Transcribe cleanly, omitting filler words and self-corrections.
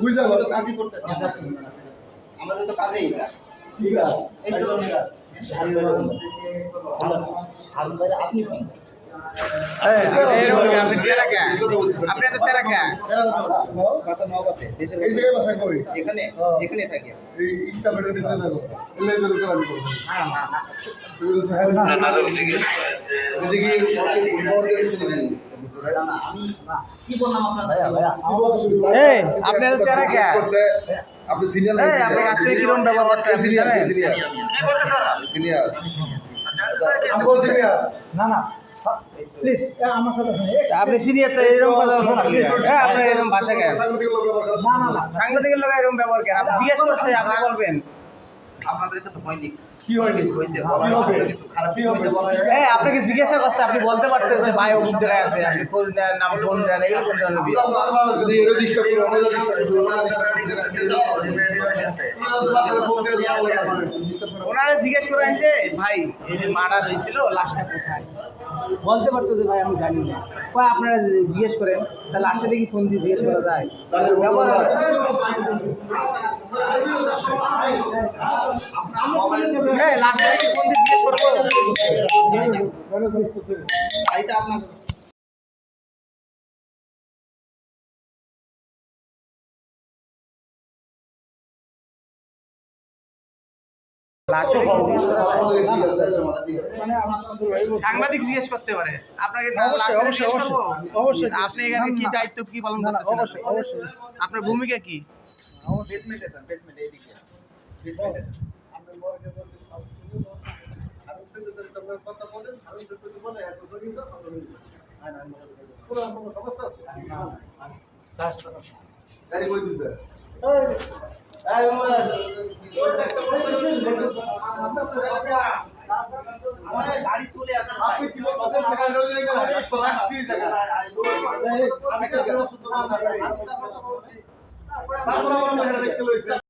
বুঝা আমরা তো কাজই করতেছি আমাদের তো কাজেই এটা ঠিক আছে এই তো ঠিক আছে আপনি বাসা নওগাঁতে এই জায়গায় বাসা করি এখানে এখানে থাকি এই স্টাফের দিতে থাকো এলে এলে করে আমি করব এদিকে কি বললাম আপনি তো তেরা কে আপনি সিনিয়র আপনি কাছে কিরকম ব্যবহার করতে আপনি জানেন সিনিয়র আমি বলছি না না প্লিজ আমার সাথে আপনি সিনিয়র তো এরকম কথা আপনি এরকম ভাষা কেন না না না সাংবাদিকের লোক এরকম ব্যবহার কেন আপনি জিজ্ঞেস করছে আপনি বলবেন আপনাদেরকে তো হয়নি কি হয়নি হয়েছে খারাপ কি হবে আপনাকে জিজ্ঞাসা করছে আপনি বলতে পারতেন যে ভাই অমুক জায়গায় আছে আপনি খোঁজ নেন নাম ফোন দেন এগুলো কোন ধরনের বিয়ে যদি এর ডিস্টার্ব করে অন্য ওনারা জিজ্ঞেস করে আছে ভাই এই যে মার্ডার হয়েছিল লাশটা কোথায় বলতে পারতো যে ভাই আমি জানি না কয় আপনারা জিজ্ঞেস করেন তাহলে লাশটা কি ফোন দিয়ে জিজ্ঞেস করা যায় ব্যবহার লাশটা কি ফোন দিয়ে জিজ্ঞেস করবো এটা আপনার সাংবাদিক জিজ্ঞেস করতে পারে আপনাকে লাশটা জিজ্ঞেস করবো অবশ্যই আপনি এখানে কি দায়িত্ব কি পালন করতেছেন অবশ্যই অবশ্যই আপনার ভূমিকা কি গাড়ি চলে আসে আপনি কি বলছেন জায়গায় রয়ে গেল রাখছি জায়গা তারপর আমার দেখতে লইছে